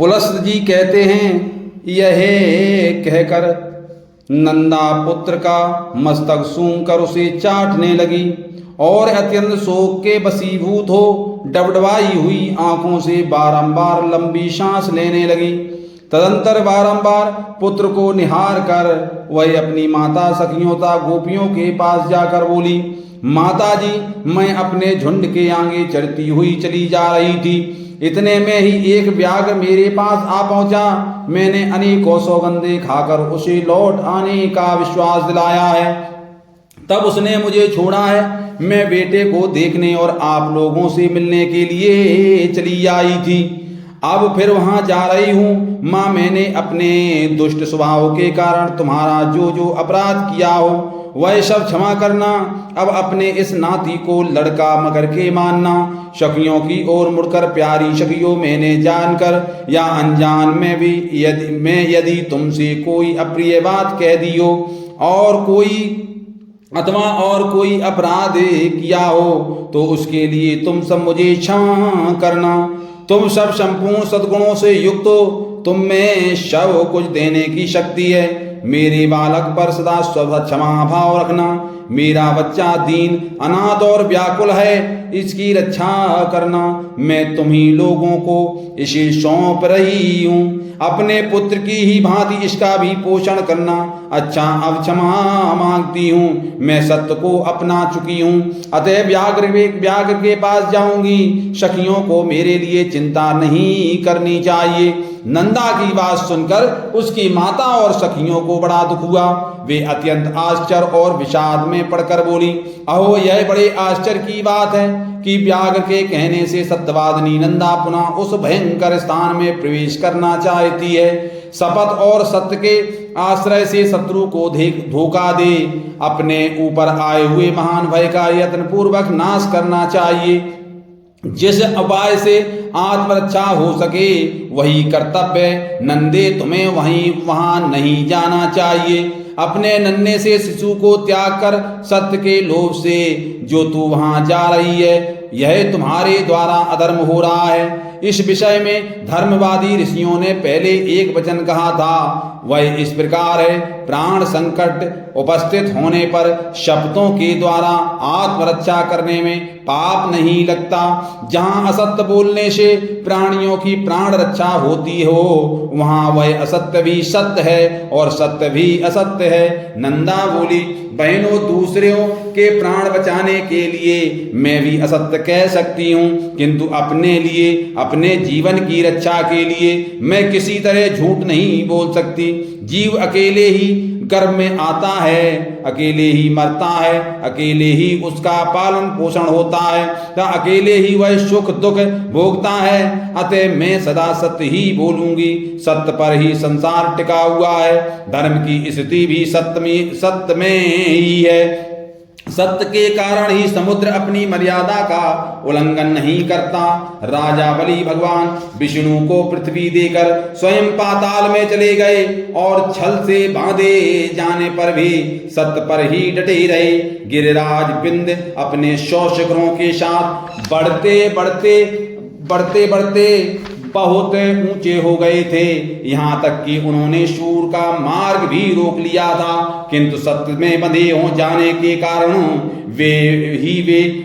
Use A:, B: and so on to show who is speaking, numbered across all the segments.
A: पुलस्त जी कहते हैं, यह कहकर नंदा पुत्र का मस्तक सूंघ कर उसे चाटने लगी और अत्यंत शोक के वशीभूत हो डबडबाई हुई आंखों से बारंबार लंबी सांस लेने लगी। तदंतर बारंबार पुत्र को निहार कर वह अपनी माता सखियों तथा गोपियों के पास जाकर बोली, माता जी, मैं अपने झुंड के आगे चढ़ती हुई चली जा रही थी। इतने में ही एक व्याघ्र मेरे पास आ पहुंचा। मैंने अनेकों सौगंधे खाकर उसे लौट आने का विश्वास दिलाया है। तब उसने मुझे छोड़ा है। मैं बेटे को देखने और आप लोगों से मिलने के लिए चली आई थी। अब फिर वहां जा रही हूँ। माँ, मैंने अपने दुष्ट स्वभाव के कारण तुम्हारा जो जो अपराध किया हो वह सब क्षमा करना। अब अपने इस नाती को लड़का मगर के मानना। सखियों की ओर मुड़कर, प्यारी सखियों, मैंने जानकर या अनजान में भी यदि तुमसे कोई अप्रिय बात कह दी हो और कोई अपराध किया हो तो उसके लिए तुम सब मुझे क्षमा करना। तुम सब संपूर्ण सद्गुणों से युक्त हो। तुम में सब कुछ देने की शक्ति है। मेरे बालक पर सदा क्षमा भाव रखना। मेरा बच्चा दीन, अनाथ और व्याकुल है, इसकी रक्षा करना। मैं तुम्ही लोगों को इसे सौंप रही हूँ। अपने पुत्र की ही भांति इसका भी पोषण करना। अच्छा, अब क्षमा मांगती हूँ। मैं सत्य को अपना चुकी हूँ, अतः व्याघ्र के पास जाऊंगी। सखियों को मेरे लिए चिंता नहीं करनी चाहिए। नंदा की बात सुनकर उसकी माता और सखियों को बड़ा दुख हुआ। वे अत्यंत आश्चर्य और विषाद में पड़कर बोली, अहो, यह बड़े आश्चर्य की बात है कि व्याघ्र के कहने से सत्यवादिनी नंदा पुनः उस भयंकर स्थान में प्रवेश करना चाहती है। शपथ और सत्य के आश्रय से शत्रु को धोखा दे अपने ऊपर आए हुए महान भय का यत्न पूर्वक नाश करना चाहिए। जिस उपाय से आत्मरक्षा हो सके वही कर्तव्य। नंदे, तुम्हें वहां नहीं जाना चाहिए। अपने नन्हे से शिशु को त्याग कर सत्य के लोभ से जो तू वहां जा रही है, यह तुम्हारे द्वारा अधर्म हो रहा है। इस विषय में धर्मवादी ऋषियों ने पहले एक वचन कहा था, वह इस प्रकार है, प्राण संकट उपस्थित होने पर शब्दों के द्वारा आत्मरक्षा करने में पाप नहीं लगता। जहां असत्य बोलने से प्राणियों की प्राण रक्षा होती हो, वहां वह असत्य भी सत्य है और सत्य भी असत्य है। नंदा बोली, बहनों, दूसरों के प्राण बचाने के लिए मैं भी असत्य कह सकती हूँ, किंतु अपने लिए, अपने जीवन की रक्षा के लिए मैं किसी तरह झूठ नहीं बोल सकती। जीव अकेले ही गर्भ में आता है, अकेले ही मरता है, अकेले ही उसका पालन पोषण होता है, तो अकेले ही वह सुख दुख भोगता है। अतः मैं सदा सत्य ही बोलूंगी। सत्य पर ही संसार टिका हुआ है। धर्म की स्थिति भी सत्य में ही है। सत्य के कारण ही समुद्र अपनी मर्यादा का उल्लंघन नहीं करता। राजा बलि भगवान विष्णु को पृथ्वी देकर स्वयं पाताल में चले गए और छल से बांधे जाने पर भी सत्य पर ही डटे रहे। गिरिराज बिंद अपने 100 शिखरों के साथ बढ़ते बहुत ऊंचे हो गए थे। यहाँ तक कि उन्होंने सूर का मार्ग भी रोक लिया था, किंतु सत्य में बंधे हो जाने के कारण वे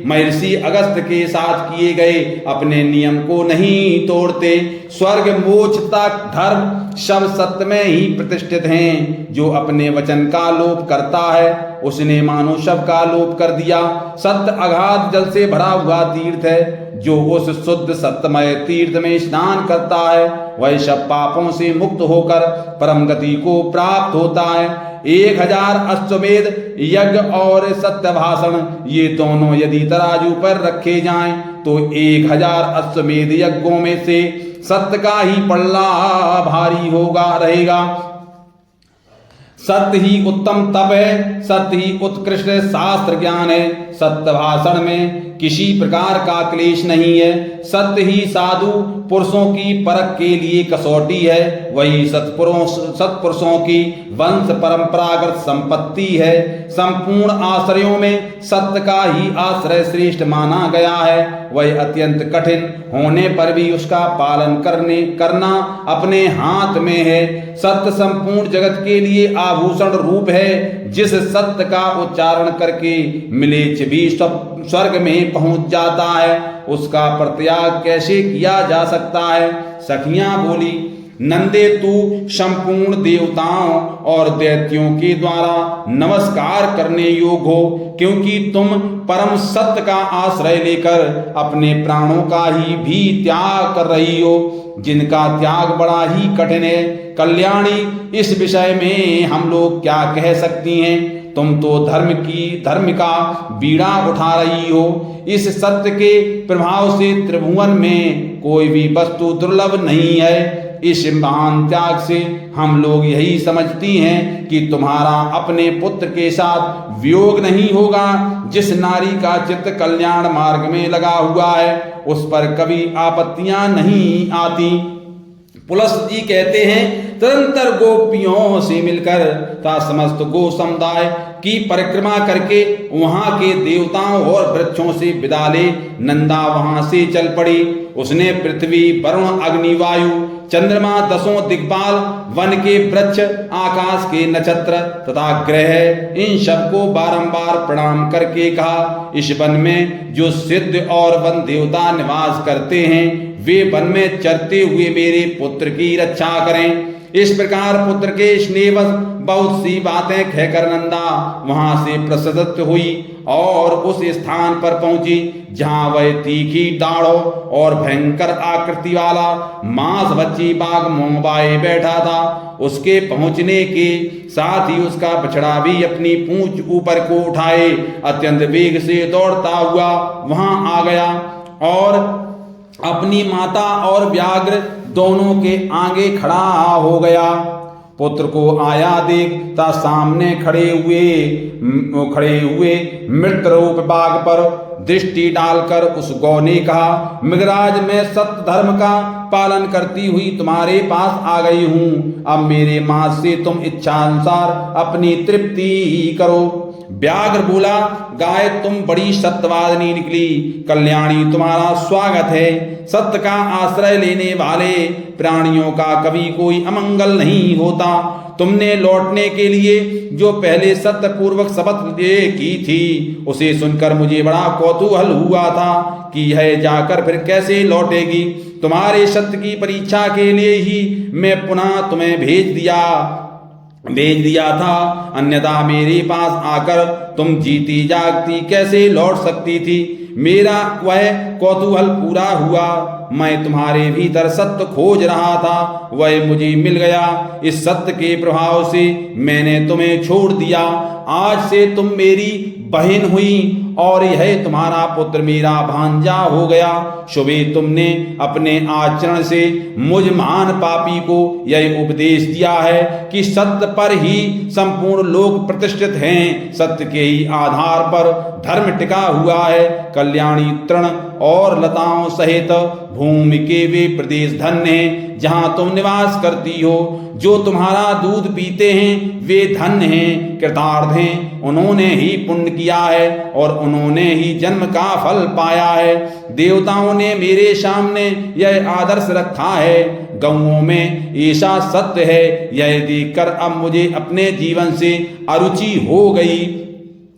A: महर्षि अगस्त्य के साथ किए गए अपने नियम को नहीं तोड़ते। स्वर्ग मोक्ष तक धर्म सब सत्य में ही प्रतिष्ठित हैं। जो अपने वचन का लोप करता है उसने मानो सब का लोप कर दिया। सत्य अगाध जल से भरा हुआ तीर्थ है। जो उस शुद्ध सत्यमय तीर्थ में स्नान करता है वह सब पापों से मुक्त होकर परम गति को प्राप्त होता है। 1000 अश्वमेध यज्ञ और सत्य भाषण, ये दोनों यदि तराजू पर रखे जाएं तो 1000 अश्वमेध यज्ञों में से सत्य का ही पल्ला भारी रहेगा। सत्य ही उत्तम तप है, सत्य ही उत्कृष्ट शास्त्र ज्ञान है, सत्य भाषण में किसी प्रकार का क्लेश नहीं है। सत्य ही साधु पुरुषों की परख के लिए कसौटी है। वही सत्पुरुषों की वंश परंपरागत संपत्ति है। संपूर्ण आश्रयों में सत्य का ही आश्रय श्रेष्ठ माना गया है। वह अत्यंत कठिन होने पर भी उसका पालन करना अपने हाथ में है। सत्य संपूर्ण जगत के लिए आभूषण रूप है। जिस सत्य का उच्चारण करके मिलेच्छ भी स्वर्ग में पहुंच जाता है, उसका परित्याग कैसे किया जा सकता है। सखियां बोली, नंदे तू संपूर्ण देवताओं और दैत्यों के द्वारा नमस्कार करने योग्य हो, क्योंकि तुम परम सत्य का आश्रय लेकर अपने प्राणों का ही भी त्याग कर रही हो, जिनका त्याग बड़ा ही कठिन है। कल्याणी, इस विषय में हम लोग क्या कह सकती हैं। तुम तो धर्म का बीड़ा उठा रही हो। इस सत्य के प्रभाव से त्रिभुवन में कोई भी वस्तु दुर्लभ नहीं है। इस महान त्याग से हम लोग यही समझती हैं कि तुम्हारा अपने पुत्र के साथ वियोग नहीं होगा। जिस नारी का चित्त कल्याण मार्ग में लगा हुआ है, उस पर कभी आपत्तियां नहीं आती। पुलस्त जी कहते हैं, तदंतर गोपियों से मिलकर तथा समस्त गो समुदाय की परिक्रमा करके वहां के देवताओं और वृक्षों से विदा ले नंदा वहां से चल पड़ी। उसने पृथ्वी, वरुण, अग्नि, वायु, चंद्रमा, दसों दिक्पाल, वन के वृक्ष, आकाश के नक्षत्र तथा ग्रह, इन सबको बारंबार प्रणाम करके कहा, इस वन में जो सिद्ध और वन देवता निवास करते हैं, वे वन में चरते हुए मेरे पुत्र की रक्षा करें। इस प्रकार पुत्र के स्नेहवश बहुत सी बातें कहकर नंदा वहां से प्रसन्न हुई और उस स्थान पर पहुंची जहां वह तीखी दाढ़ों और भयंकर आकृति वाला मांसभक्षी बाघ मोहबाए बैठा था। उसके पहुंचने के साथ ही उसका बछड़ा भी अपनी पूंछ ऊपर को उठाए अत्यंत वेग से दौड़ता हुआ वहां आ गया और अपनी माता और व्याघ्र दोनों के आगे खड़ा हो गया। पुत्र को आया देखता सामने खड़े हुए मृत रूप बाघ पर दृष्टि डालकर उस गौ ने कहा, मृगराज, मैं सत्य धर्म का पालन करती हुई तुम्हारे पास आ गई हूं। अब मेरे मांस से तुम इच्छानुसार अपनी तृप्ति करो। व्याघ्र बोला, गाय, तुम बड़ी सत्यवादिनी निकली। कल्याणी, तुम्हारा स्वागत है। सत्य का आश्रय लेने वाले प्राणियों का कभी कोई अमंगल नहीं होता। तुमने लौटने के लिए जो पहले सत्य पूर्वक शपथ की थी, उसे सुनकर मुझे बड़ा कौतूहल हुआ था कि यह जाकर फिर कैसे लौटेगी। तुम्हारे सत्य की परीक्षा के लिए ही मैं पुनः तुम्हें भेज दिया था, अन्यथा मेरे पास आकर तुम जीती जागती कैसे लौट सकती थी। मेरा वह कौतूहल पूरा हुआ। मैं तुम्हारे भीतर सत्य खोज रहा था, वह मुझे मिल गया। इस सत्य के प्रभाव से मैंने तुम्हें छोड़ दिया। आज से तुम मेरी बहन हुई और यह तुम्हारा पुत्र मेरा भांजा हो गया। शुभे तुमने अपने आचरण से मुझ महान पापी को यह उपदेश दिया है कि सत्य पर ही संपूर्ण लोक प्रतिष्ठित हैं। सत्य के ही आधार पर धर्म टिका हुआ है। कल्याणी, तृण और लताओं सहित भूमि के वे प्रदेश धन्य हैं जहां तुम निवास करती हो। जो तुम्हारा दूध पीते हैं वे धन्य हैं, कृतार्थ हैं। उन्होंने ही पुण्य किया है और उन्होंने ही जन्म का फल पाया है। देवताओं ने मेरे सामने यह आदर्श रखा है। गौओं में ऐसा सत्य है, यह देखकर अब मुझे अपने जीवन से अरुचि हो गई।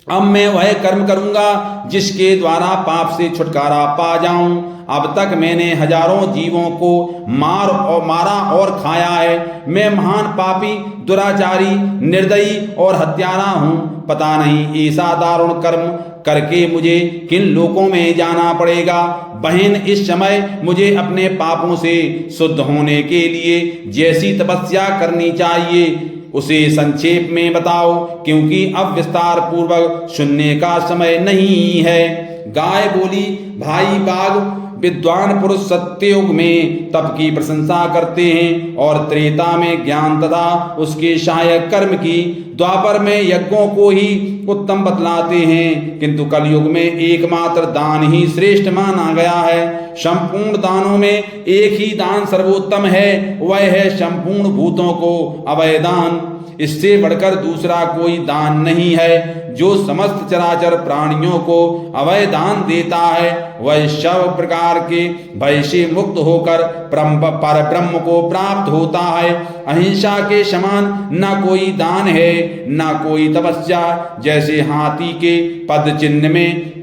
A: अब मैं वह कर्म करूंगा जिसके द्वारा पाप से छुटकारा पा जाऊं। अब तक मैंने हजारों जीवों को मारा और खाया है। मैं महान पापी, दुराचारी, निर्दयी और हत्यारा हूं। पता नहीं ऐसा दारुण कर्म करके मुझे किन लोकों में जाना पड़ेगा। बहन, इस समय मुझे अपने पापों से शुद्ध होने के लिए जैसी तपस्या करनी चाहिए उसे संक्षेप में बताओ, क्योंकि अब विस्तार पूर्वक सुनने का समय नहीं है। गाय बोली, भाई बाघ, विद्वान पुरुष सत्ययुग में तप की प्रशंसा करते हैं और त्रेता में ज्ञान तथा उसके सहायक कर्म की, द्वापर में यज्ञों को ही उत्तम बतलाते हैं, किंतु कलयुग में एकमात्र दान ही श्रेष्ठ माना गया है। संपूर्ण दानों में एक ही दान सर्वोत्तम है, वह है संपूर्ण भूतों को अभय दान। इससे बढ़कर दूसरा कोई दान नहीं है। जो समस्त चराचर प्राणियों को अभय दान देता है वह सब प्रकार के भय से मुक्त होकर पर ब्रह्म को प्राप्त होता है। अहिंसा के समान न कोई दान है न कोई तपस्या। जैसे हाथी के पद चिन्ह में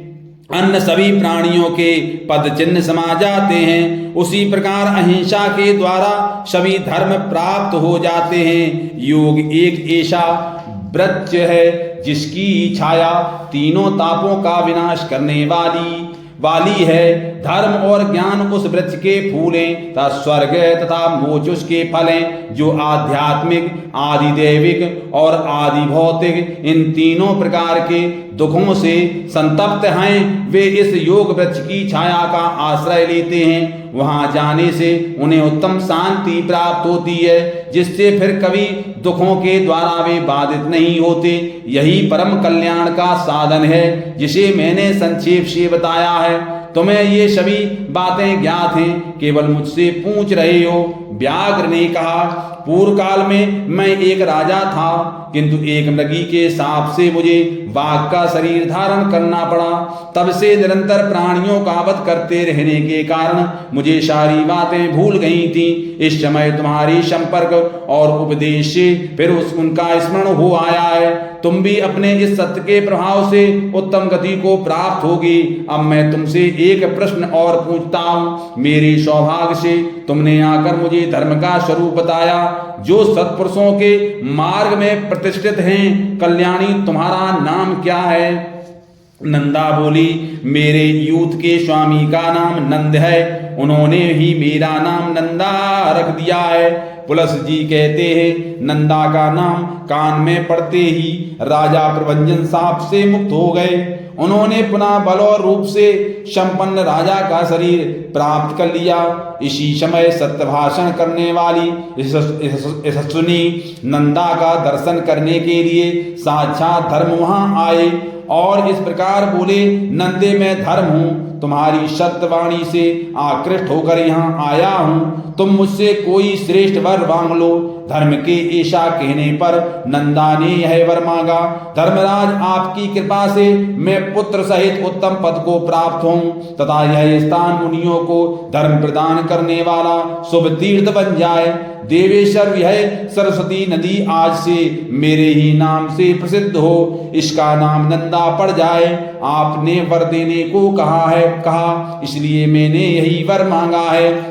A: अन्य सभी प्राणियों के पद चिन्ह समा जाते हैं, उसी प्रकार अहिंसा के द्वारा सभी धर्म प्राप्त हो जाते हैं। योग एक ऐसा वृक्ष है जिसकी छाया तीनों तापों का विनाश करने वाली है। धर्म और ज्ञान उस वृक्ष के फूल हैं तथा स्वर्ग तथा मोक्ष उसके फल हैं, जो आध्यात्मिक, आदि दैविक और आदि भौतिक इन तीनों प्रकार के दुखों से संतप्त हैं। वे इस योग वृक्ष की छाया का आश्रय लेते हैं। वहां जाने से उन्हें उत्तम शांति प्राप्त होती है, जिससे फिर कभी दुखों के द्वारा वे बाधित नहीं होते। यही परम कल्याण का साधन है, जिसे मैंने संक्षेप से बताया है। तुम्हें ये सभी बातें ज्ञात हैं, केवल मुझसे पूछ रहे हो। व्याघ्र ने कहा, पूर्व काल में मैं एक राजा था, किंतु एक मृगी के शाप से मुझे बाघ का शरीर धारण करना पड़ा। तब से निरंतर प्राणियों का वध करते रहने के कारण मुझे सारी बातें भूल गई थी। इस समय तुम्हारी संपर्क और उपदेश से फिर उनका स्मरण हो आया है। तुम भी अपने इस सत्य के प्रभाव से उत्तम गति को प्राप्त होगी। अब मैं तुमसे एक प्रश्न और पूछता हूँ। मेरे सौभाग्य से तुमने आकर मुझे धर्म का स्वरूप बताया, जो सत्पुरुषों के मार्ग में प्रतिष्ठित हैं। कल्याणी, तुम्हारा नाम क्या है? नंदा बोली, मेरे यूथ के स्वामी का नाम नंद है, उन्होंने ही मेरा नाम नंदा रख दिया है। पुलस जी कहते हैं, नंदा का नाम कान में पड़ते ही राजा प्रभंजन साप से मुक्त हो गए। उन्होंने पुनः बल और रूप से संपन्न राजा का शरीर प्राप्त कर लिया। इसी समय सत्य भाषण करने वाली यशस्विनी नंदा का दर्शन करने के लिए साक्षात धर्म वहां आए और इस प्रकार बोले, नंदे मैं धर्म हूँ, तुम्हारी सत्यवाणी से आकृष्ट होकर यहाँ आया हूँ। तुम मुझसे कोई श्रेष्ठ वर मांग लो। धर्म के ऐसा कहने पर नंदा ने यह वर मांगा, धर्मराज, आपकी कृपा से मैं पुत्र सहित उत्तम पद को प्राप्त हूँ तथा यह स्थान मुनियों को धर्म प्रदान करने वाला शुभ तीर्थ बन जाए। देवेश्वर, यह सरस्वती नदी आज से मेरे ही नाम से प्रसिद्ध हो, इसका नाम नंदा पड़ जाए। आपने वर देने को कहा, इसलिए मैंने यही वर मांगा है।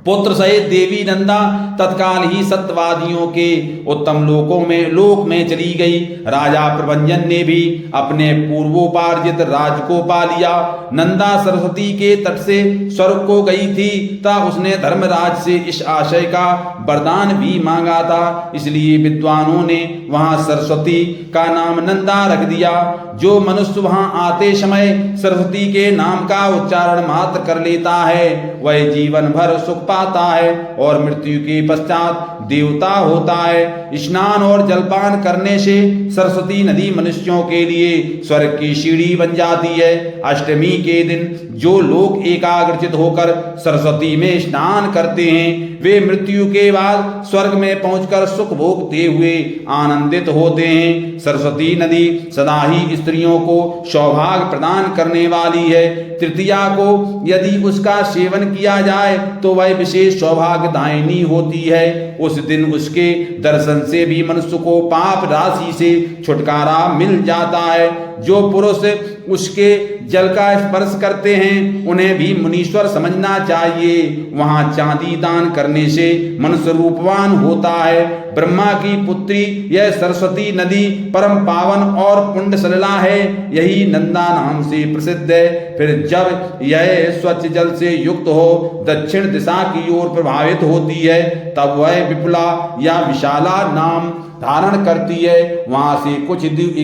A: पुत्र सहित देवी नंदा तत्काल ही सत्यवादियों के उत्तम लोक में चली गई। राजा प्रभंजन ने भी अपने पूर्वोपार्जित राज को पा लिया। नंदा सरस्वती के तट से स्वर्ग को गई थी तब उसने धर्मराज से इस आशय का वरदान भी मांगा था, इसलिए विद्वानों ने वहां सरस्वती का नाम नंदा रख दिया। जो मनुष्य वहां आते समय सरस्वती के नाम का उच्चारण मात्र कर लेता है वह जीवन भर सुख पाता है और मृत्यु के पश्चात देवता होता है। स्नान और जलपान करने से सरस्वती नदी मनुष्यों के लिए स्वर्ग की सीढ़ी बन जाती है। अष्टमी के दिन जो लोग एकाग्रचित होकर सरस्वती में स्नान करते हैं वे मृत्यु के बाद स्वर्ग में पहुंचकर सुख भोगते हुए आनंदित होते हैं। सरस्वती नदी सदा ही स्त्रियों को सौभाग्य प्रदान करने वाली है। तृतीया को यदि उसका सेवन किया जाए तो वह विशेष सौभाग्यदायिनी होती है। उस दिन उसके दर्शन से भी मनुष्य को पाप राशि से छुटकारा मिल जाता है। जो पुरुष उसके जल का स्पर्श करते हैं उन्हें भी मुनीश्वर समझना चाहिए। वहां चांदी दान करने से मनुष्य रूपवान होता है। ब्रह्मा की पुत्री यह सरस्वती नदी परम पावन और पुण्य सलिला है, यही नंदा नाम से प्रसिद्ध है। फिर जब यह स्वच्छ जल से युक्त हो दक्षिण दिशा की ओर प्रभावित होती है तब वह विपुला या विशाला नाम धारण करती है। वहां से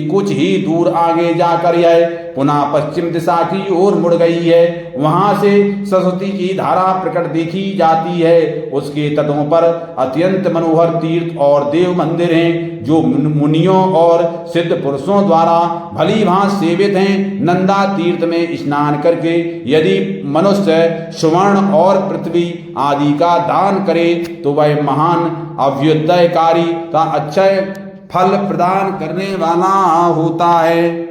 A: कुछ ही दूर आगे जाकर यह पुनः पश्चिम दिशा की ओर मुड़ गई है वहां से सरस्वती की धारा प्रकट देखी जाती है। उसके तटों पर अत्यंत मनोहर तीर्थ और देव मंदिर हैं जो मुनियों और सिद्ध पुरुषों द्वारा भली भांति सेवित हैं। नंदा तीर्थ में स्नान करके यदि मनुष्य सुवर्ण और पृथ्वी आदि का दान करे तो वह महान अभ्युदयकारी का अक्षय फल प्रदान करने वाला होता है।